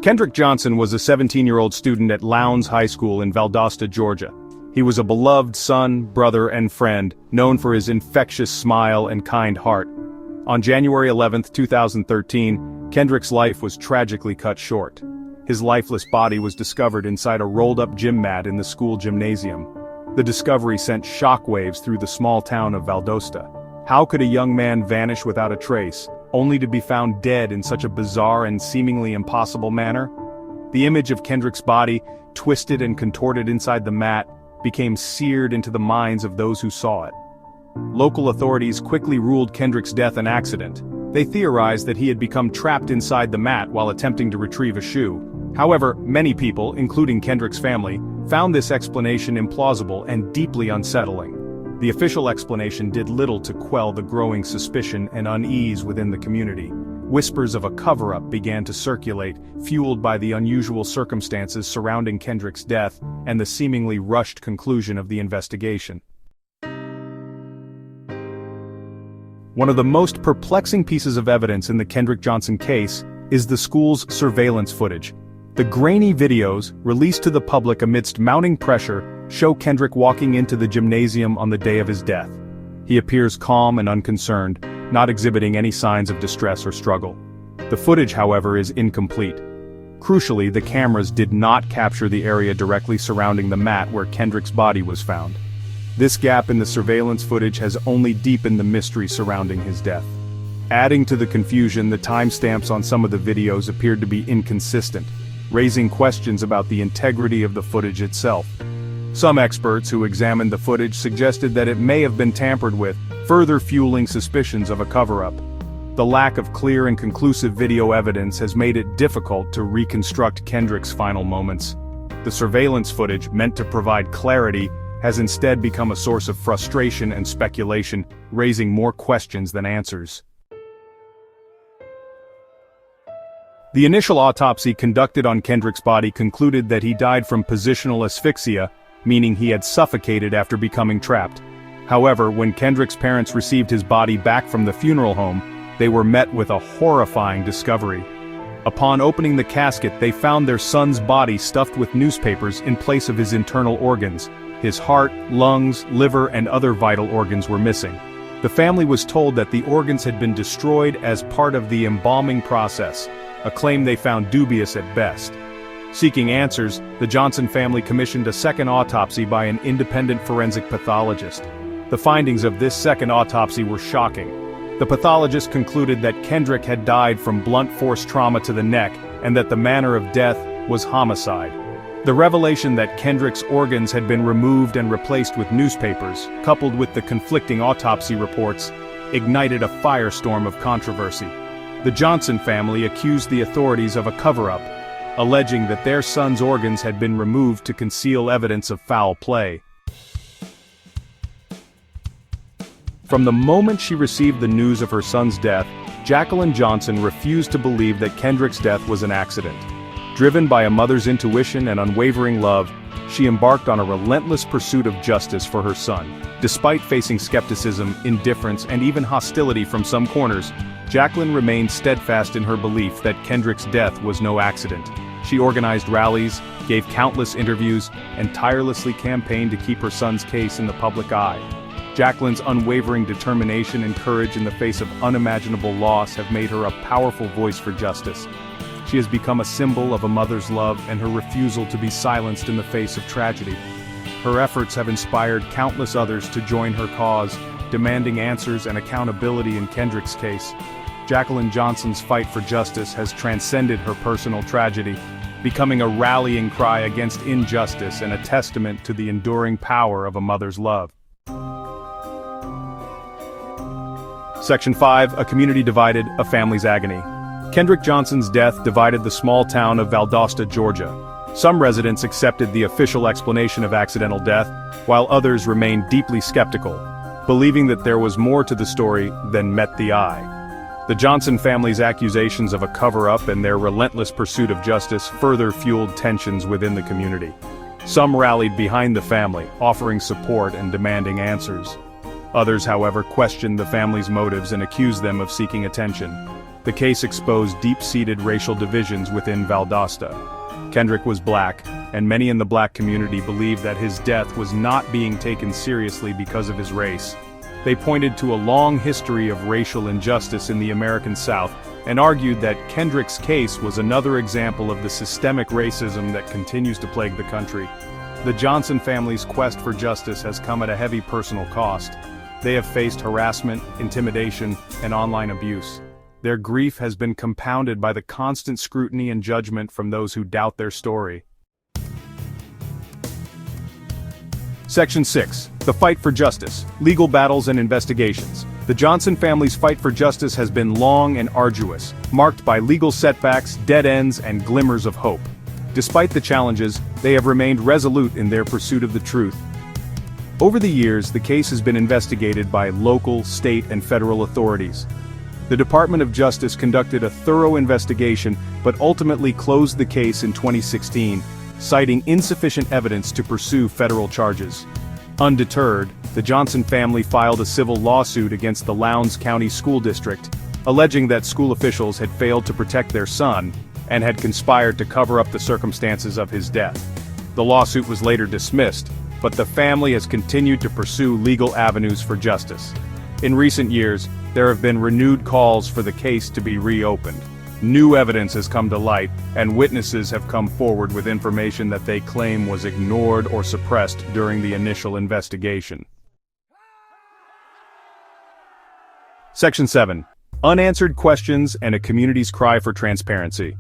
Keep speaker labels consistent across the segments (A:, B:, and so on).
A: Kendrick Johnson was a 17-year-old student at Lowndes High School in Valdosta, Georgia. He was a beloved son, brother, and friend, known for his infectious smile and kind heart. On January 11, 2013, Kendrick's life was tragically cut short. His lifeless body was discovered inside a rolled-up gym mat in the school gymnasium. The discovery sent shockwaves through the small town of Valdosta. How could a young man vanish without a trace, only to be found dead in such a bizarre and seemingly impossible manner? The image of Kendrick's body, twisted and contorted inside the mat, became seared into the minds of those who saw it. Local authorities quickly ruled Kendrick's death an accident. They theorized that he had become trapped inside the mat while attempting to retrieve a shoe. However, many people, including Kendrick's family, found this explanation implausible and deeply unsettling. The official explanation did little to quell the growing suspicion and unease within the community. Whispers of a cover-up began to circulate, fueled by the unusual circumstances surrounding Kendrick's death and the seemingly rushed conclusion of the investigation. One of the most perplexing pieces of evidence in the Kendrick Johnson case is the school's surveillance footage. The grainy videos, released to the public amidst mounting pressure, show Kendrick walking into the gymnasium on the day of his death. He appears calm and unconcerned, not exhibiting any signs of distress or struggle. The footage, however, is incomplete. Crucially, the cameras did not capture the area directly surrounding the mat where Kendrick's body was found. This gap in the surveillance footage has only deepened the mystery surrounding his death. Adding to the confusion, the timestamps on some of the videos appeared to be inconsistent, raising questions about the integrity of the footage itself. Some experts who examined the footage suggested that it may have been tampered with, further fueling suspicions of a cover-up. The lack of clear and conclusive video evidence has made it difficult to reconstruct Kendrick's final moments. The surveillance footage, meant to provide clarity, has instead become a source of frustration and speculation, raising more questions than answers. The initial autopsy conducted on Kendrick's body concluded that he died from positional asphyxia, meaning he had suffocated after becoming trapped. However, when Kendrick's parents received his body back from the funeral home, they were met with a horrifying discovery. Upon opening the casket, they found their son's body stuffed with newspapers in place of his internal organs. His heart, lungs, liver, and other vital organs were missing. The family was told that the organs had been destroyed as part of the embalming process, a claim they found dubious at best. Seeking answers, the Johnson family commissioned a second autopsy by an independent forensic pathologist. The findings of this second autopsy were shocking. The pathologist concluded that Kendrick had died from blunt force trauma to the neck and that the manner of death was homicide. The revelation that Kendrick's organs had been removed and replaced with newspapers, coupled with the conflicting autopsy reports, ignited a firestorm of controversy. The Johnson family accused the authorities of a cover-up, alleging that their son's organs had been removed to conceal evidence of foul play. From the moment she received the news of her son's death, Jacqueline Johnson refused to believe that Kendrick's death was an accident. Driven by a mother's intuition and unwavering love, she embarked on a relentless pursuit of justice for her son. Despite facing skepticism, indifference, and even hostility from some corners, Jacqueline remained steadfast in her belief that Kendrick's death was no accident. She organized rallies, gave countless interviews, and tirelessly campaigned to keep her son's case in the public eye. Jacqueline's unwavering determination and courage in the face of unimaginable loss have made her a powerful voice for justice. She has become a symbol of a mother's love and her refusal to be silenced in the face of tragedy. Her efforts have inspired countless others to join her cause, demanding answers and accountability in Kendrick's case. Jacqueline Johnson's fight for justice has transcended her personal tragedy, becoming a rallying cry against injustice and a testament to the enduring power of a mother's love. Section 5, A Community Divided, A Family's Agony. Kendrick Johnson's death divided the small town of Valdosta, Georgia. Some residents accepted the official explanation of accidental death, while others remained deeply skeptical, believing that there was more to the story than met the eye. The Johnson family's accusations of a cover-up and their relentless pursuit of justice further fueled tensions within the community. Some rallied behind the family, offering support and demanding answers. Others, however, questioned the family's motives and accused them of seeking attention. The case exposed deep-seated racial divisions within Valdosta. Kendrick was black, and many in the black community believed that his death was not being taken seriously because of his race. They pointed to a long history of racial injustice in the American South, and argued that Kendrick's case was another example of the systemic racism that continues to plague the country. The Johnson family's quest for justice has come at a heavy personal cost. They have faced harassment, intimidation, and online abuse. Their grief has been compounded by the constant scrutiny and judgment from those who doubt their story. Section 6. The Fight for Justice, Legal Battles and Investigations. The Johnson family's fight for justice has been long and arduous, marked by legal setbacks, dead ends, and glimmers of hope. Despite the challenges, they have remained resolute in their pursuit of the truth. Over the years, the case has been investigated by local, state, and federal authorities. The Department of Justice conducted a thorough investigation, but ultimately closed the case in 2016, citing insufficient evidence to pursue federal charges. Undeterred, the Johnson family filed a civil lawsuit against the Lowndes County School District, alleging that school officials had failed to protect their son and had conspired to cover up the circumstances of his death. The lawsuit was later dismissed, but the family has continued to pursue legal avenues for justice. In recent years, there have been renewed calls for the case to be reopened. New evidence has come to light, and witnesses have come forward with information that they claim was ignored or suppressed during the initial investigation. Section 7. Unanswered Questions and a Community's Cry for Transparency.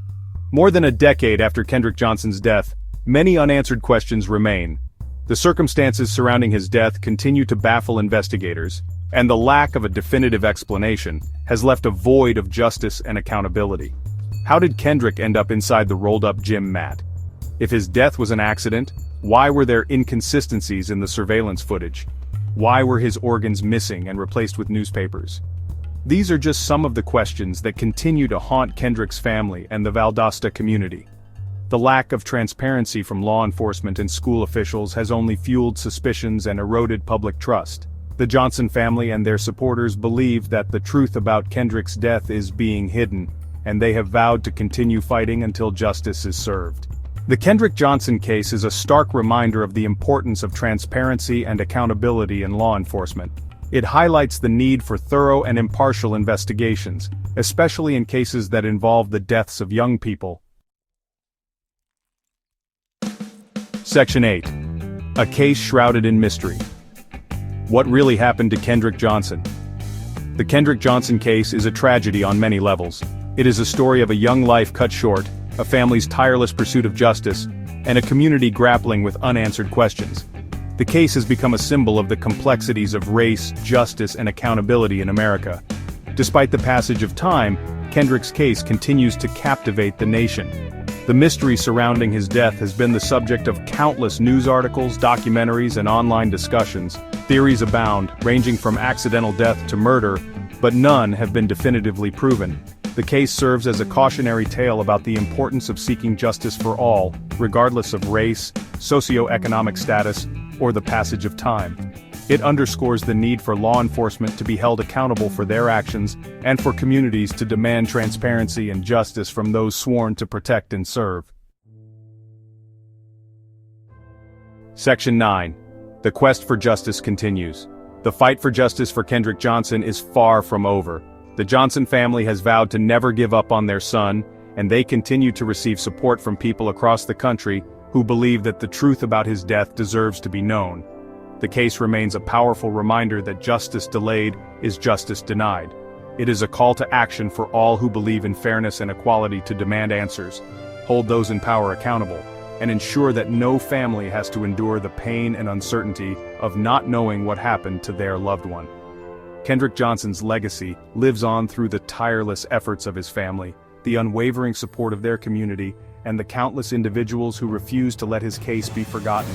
A: More than a decade after Kendrick Johnson's death, many unanswered questions remain. The circumstances surrounding his death continue to baffle investigators, and the lack of a definitive explanation has left a void of justice and accountability. How did Kendrick end up inside the rolled-up gym mat? If his death was an accident, why were there inconsistencies in the surveillance footage? Why were his organs missing and replaced with newspapers? These are just some of the questions that continue to haunt Kendrick's family and the Valdosta community. The lack of transparency from law enforcement and school officials has only fueled suspicions and eroded public trust. The Johnson family and their supporters believe that the truth about Kendrick's death is being hidden, and they have vowed to continue fighting until justice is served. The Kendrick Johnson case is a stark reminder of the importance of transparency and accountability in law enforcement. It highlights the need for thorough and impartial investigations, especially in cases that involve the deaths of young people. Section 8. A Case Shrouded in Mystery. What really happened to Kendrick Johnson? The Kendrick Johnson case is a tragedy on many levels. It is a story of a young life cut short, a family's tireless pursuit of justice, and a community grappling with unanswered questions. The case has become a symbol of the complexities of race, justice, and accountability in America. Despite the passage of time, Kendrick's case continues to captivate the nation. The mystery surrounding his death has been the subject of countless news articles, documentaries, and online discussions. Theories abound, ranging from accidental death to murder, but none have been definitively proven. The case serves as a cautionary tale about the importance of seeking justice for all, regardless of race, socioeconomic status, or the passage of time. It underscores the need for law enforcement to be held accountable for their actions, and for communities to demand transparency and justice from those sworn to protect and serve. Section 9. The quest for justice continues. The fight for justice for Kendrick Johnson is far from over. The Johnson family has vowed to never give up on their son, and they continue to receive support from people across the country who believe that the truth about his death deserves to be known. The case remains a powerful reminder that justice delayed is justice denied. It is a call to action for all who believe in fairness and equality to demand answers, hold those in power accountable, and ensure that no family has to endure the pain and uncertainty of not knowing what happened to their loved one. Kendrick Johnson's legacy lives on through the tireless efforts of his family, the unwavering support of their community, and the countless individuals who refuse to let his case be forgotten.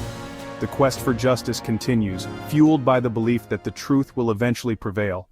A: The quest for justice continues, fueled by the belief that the truth will eventually prevail.